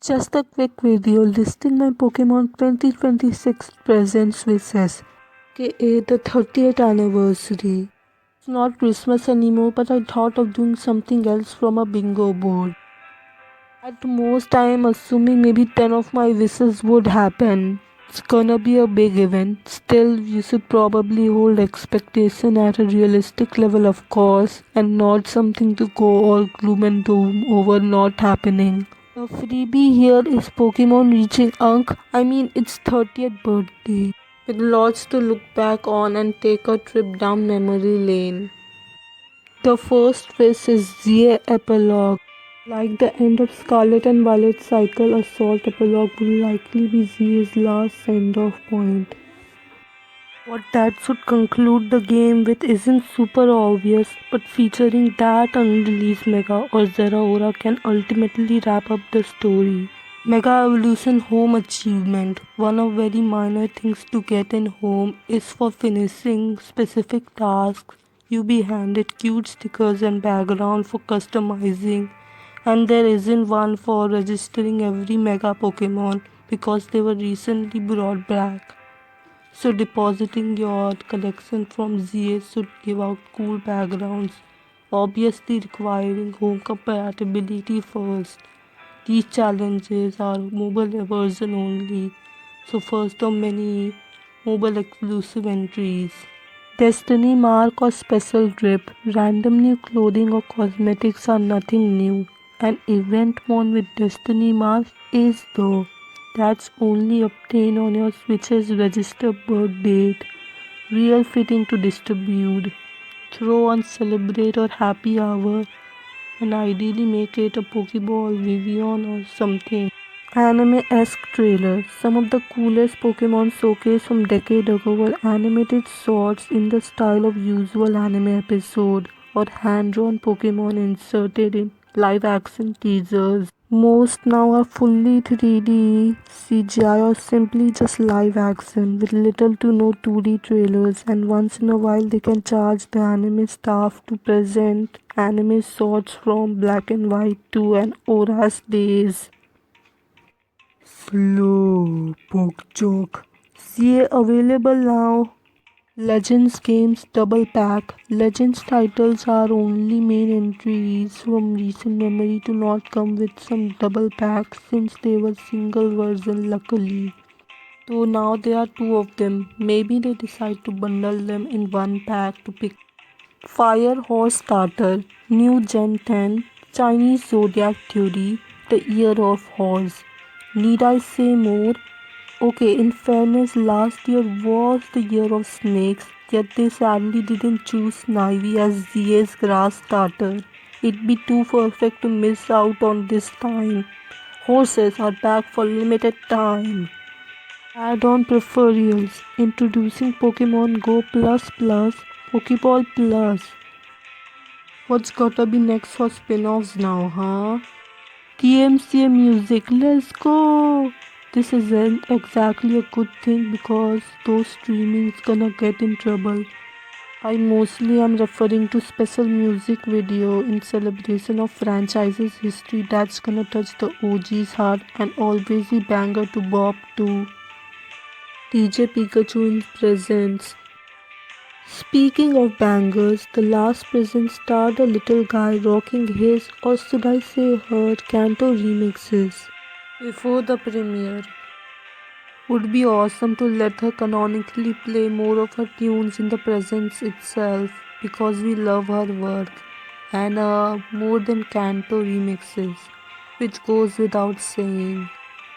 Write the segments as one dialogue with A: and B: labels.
A: Just a quick video listing my Pokemon 2026 presents wishes, aka the 30th anniversary. It's not Christmas anymore, but I thought of doing something else from a bingo board. At most, I am assuming maybe 10 of my wishes would happen. It's gonna be a big event. Still, you should probably hold expectation at a realistic level, of course, and not something to go all gloom and doom over not happening. The freebie here is Pokemon reaching its 30th birthday, with lots to look back on and take a trip down memory lane. The first wish is ZA Epilogue. Like the end of Scarlet and Violet cycle, Assault Epilogue will likely be ZA's last send-off point. What that should conclude the game with isn't super obvious, but featuring that unreleased Mega or Zeraora can ultimately wrap up the story. Mega Evolution Home Achievement. One of very minor things to get in Home is for finishing specific tasks. You be handed cute stickers and background for customizing, and there isn't one for registering every Mega Pokemon because they were recently brought back. So depositing your collection from ZA should give out cool backgrounds, obviously requiring home compatibility first. These challenges are mobile version only, so first of many mobile exclusive entries. Destiny mark or special drip, random new clothing or cosmetics are nothing new. An event one with destiny mark is though. That's only obtained on your Switch's registered birth date. Real fitting to distribute. Throw on celebrate or happy hour and ideally make it a Pokeball, Vivian or something. Anime-esque trailer. Some of the coolest Pokemon showcased from decade ago were animated shots in the style of usual anime episode or hand-drawn Pokemon inserted in live-action teasers. Most now are fully 3D CGI or simply just live action with little to no 2D trailers, and once in a while they can charge the anime staff to present anime shots from black and white to an Aura's days. Slow poke joke. CA available now. Legends games double pack. Legends titles are only main entries from recent memory to not come with some double packs since they were single version luckily. So now there are two of them. Maybe they decide to bundle them in one pack to pick. Fire Horse Starter. New Gen 10. Chinese Zodiac Theory. The Year of Horse. Need I say more? Okay, in fairness, last year was the year of snakes, yet they sadly didn't choose Snivy as ZA's grass starter. It'd be too perfect to miss out on this time. Horses are back for limited time. Add-on peripherals. Introducing Pokemon Go Plus Plus, Pokeball Plus. What's gotta be next for spin-offs now, huh? TMCA music, let's go! This isn't exactly a good thing because those streaming's gonna get in trouble. I mostly am referring to special music video in celebration of franchise's history that's gonna touch the OG's heart and always be banger to bop to. DJ Pikachu in presents. Speaking of bangers, the last present starred a little guy rocking his, or should I say her, Canto remixes. Before the premiere. Would be awesome to let her canonically play more of her tunes in the presents itself because we love her work and more than Canto remixes, which goes without saying.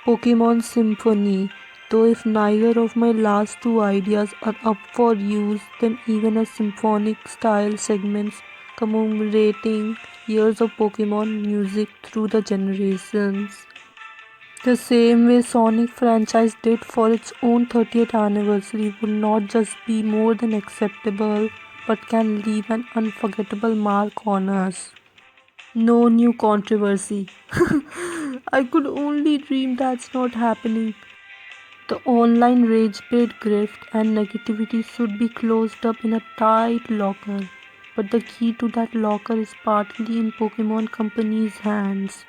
A: Pokemon Symphony. Though if neither of my last two ideas are up for use, then even a symphonic style segments commemorating years of Pokemon music through the generations. The same way Sonic franchise did for its own 30th anniversary would not just be more than acceptable but can leave an unforgettable mark on us. No new controversy. I could only dream that's not happening. The online rage bait grift and negativity should be closed up in a tight locker, but the key to that locker is partly in Pokemon Company's hands.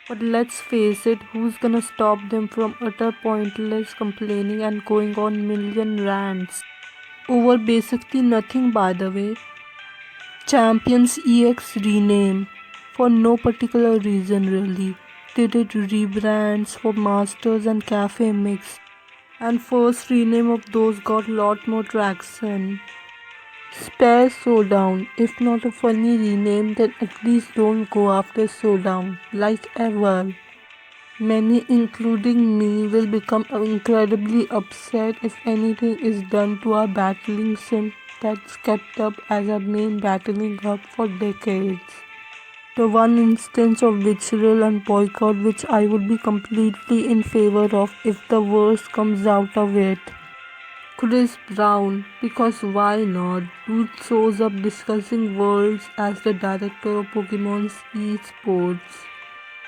A: But let's face it, who's gonna stop them from utter pointless complaining and going on million rants over basically nothing, by the way? Champions EX rename for no particular reason really. They did rebrands for Masters and Cafe Mix, and first rename of those got lot more traction. Spare Showdown, if not a funny rename, then at least don't go after Showdown, like ever. Many, including me, will become incredibly upset if anything is done to our battling sim that's kept up as our main battling hub for decades. The one instance of betrayal and boycott which I would be completely in favor of if the worst comes out of it. Chris Brown, because why not? Dude shows up discussing worlds as the director of Pokemon's esports.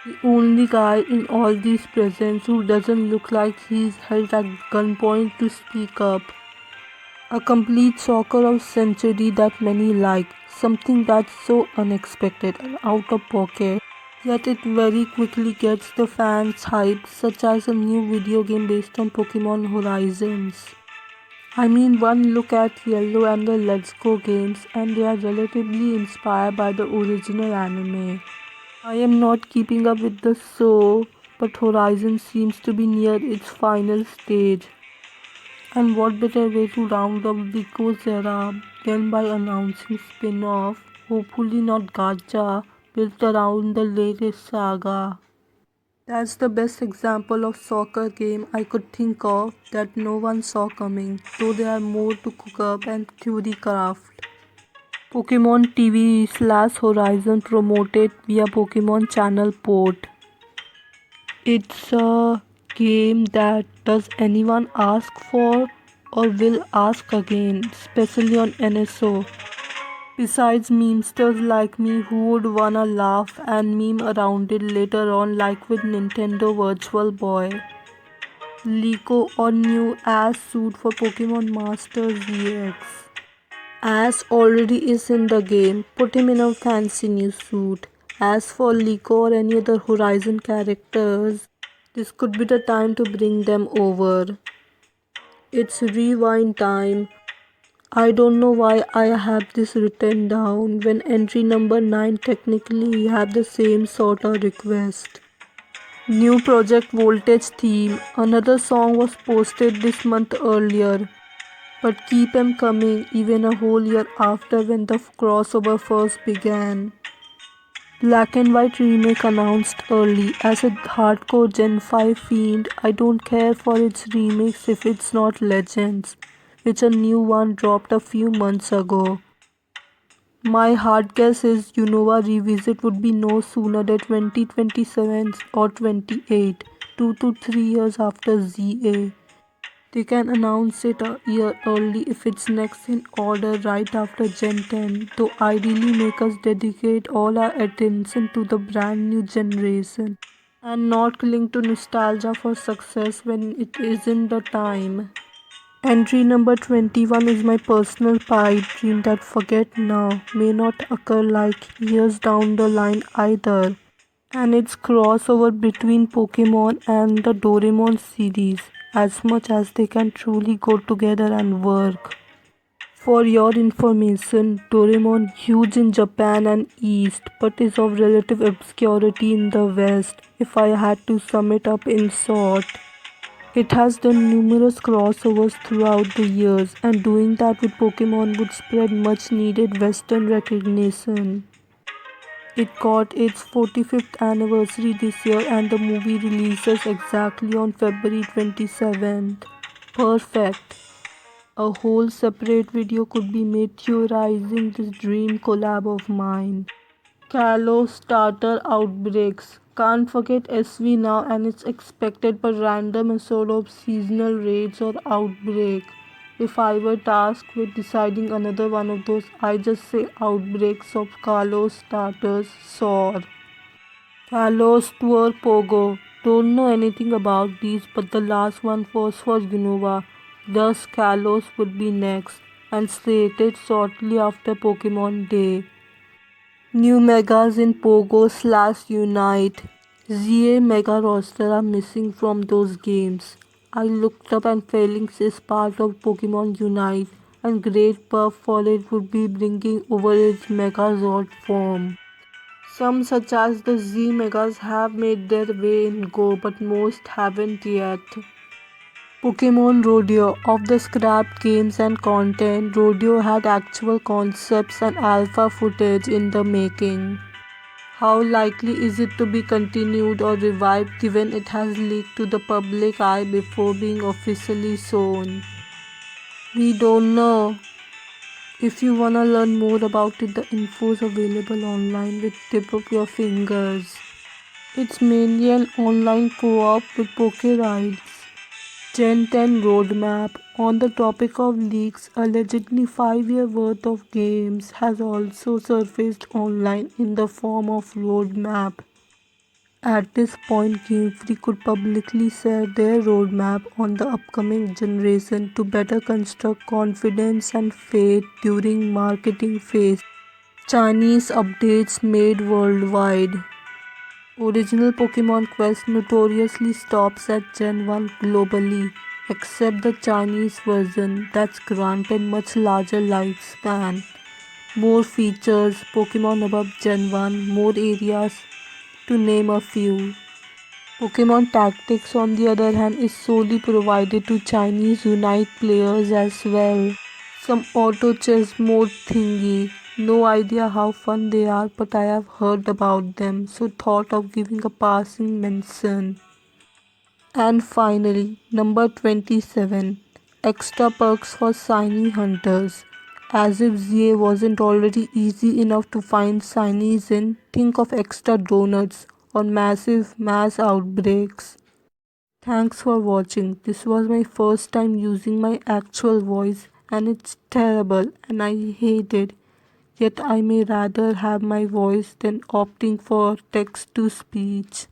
A: The only guy in all these presents who doesn't look like he's held at gunpoint to speak up. A complete shocker of century that many like, something that's so unexpected and out of pocket. Yet it very quickly gets the fans hyped, such as a new video game based on Pokemon Horizons. I mean, one look at Yellow and the Let's Go games and they are relatively inspired by the original anime. I am not keeping up with the show, but Horizon seems to be near its final stage. And what better way to round up Vico's era than by announcing spin-off, hopefully not gacha, built around the latest saga. That's the best example of soccer game I could think of that no one saw coming, though there are more to cook up and theorycraft. Pokemon TV/Horizon promoted via Pokemon Channel port. It's a game that does anyone ask for or will ask again, especially on NSO. Besides memesters like me who would wanna laugh and meme around it later on like with Nintendo Virtual Boy. Liko or new Ash suit for Pokemon Masters EX. Ash already is in the game, put him in a fancy new suit. As for Liko or any other Horizon characters, this could be the time to bring them over. It's rewind time. I don't know why I have this written down when entry number 9 technically have the same sort of request. New Project Voltage theme. Another song was posted this month earlier. But keep them coming even a whole year after when the crossover first began. Black and White remake announced early. As a hardcore Gen 5 fiend, I don't care for its remakes if it's not Legends, which a new one dropped a few months ago. My hard guess is Unova Revisit would be no sooner than 2027 or 28, 2 to 3 years after ZA. They can announce it a year early if it's next in order right after Gen 10, to ideally make us dedicate all our attention to the brand new generation and not cling to nostalgia for success when it isn't the time. Entry number 21 is my personal pipe dream that forget now may not occur like years down the line either. And it's crossover between Pokemon and the Doraemon series as much as they can truly go together and work. For your information, Doraemon huge in Japan and East but is of relative obscurity in the West if I had to sum it up in short. It has done numerous crossovers throughout the years and doing that with Pokemon would spread much needed Western recognition. It got its 45th anniversary this year and the movie releases exactly on February 27th. Perfect. A whole separate video could be made theorizing this dream collab of mine. Kalos starter outbreaks. Can't forget SV now and its expected but random sort of seasonal raids or outbreak. If I were tasked with deciding another one of those, I just say outbreaks of Kalos starters soar. Kalos Tour Pogo. Don't know anything about these, but the last one was for Unova. Thus Kalos would be next and slated shortly after Pokemon Day. New megas in Pogo/Unite. ZA Mega roster are missing from those games. I looked up and Phalanx is part of Pokemon Unite and great buff for it would be bringing over its Megazord form. Some such as the Z Megas have made their way in Go but most haven't yet. Pokemon Rodeo. Of the scrapped games and content, Rodeo had actual concepts and alpha footage in the making. How likely is it to be continued or revived given it has leaked to the public eye before being officially shown? We don't know. If you wanna learn more about it, the info is available online with tip of your fingers. It's mainly an online co-op with Poke Rides. Gen 10 roadmap. On the topic of leaks, allegedly 5-year worth of games has also surfaced online in the form of roadmap. At this point, Game Freak could publicly share their roadmap on the upcoming generation to better construct confidence and faith during marketing phase. Chinese updates made worldwide. Original Pokemon Quest notoriously stops at Gen 1 globally, except the Chinese version that's granted much larger lifespan. More features, Pokemon above Gen 1, more areas, to name a few. Pokemon Tactics on the other hand is solely provided to Chinese Unite players as well. Some auto chess mode thingy. No idea how fun they are but I have heard about them so thought of giving a passing mention. And finally, number 27. Extra perks for shiny hunters. As if ZA wasn't already easy enough to find shinies in, think of extra donuts or massive mass outbreaks. Thanks for watching. This was my first time using my actual voice and it's terrible and I hate it. Yet I may rather have my voice than opting for text to speech.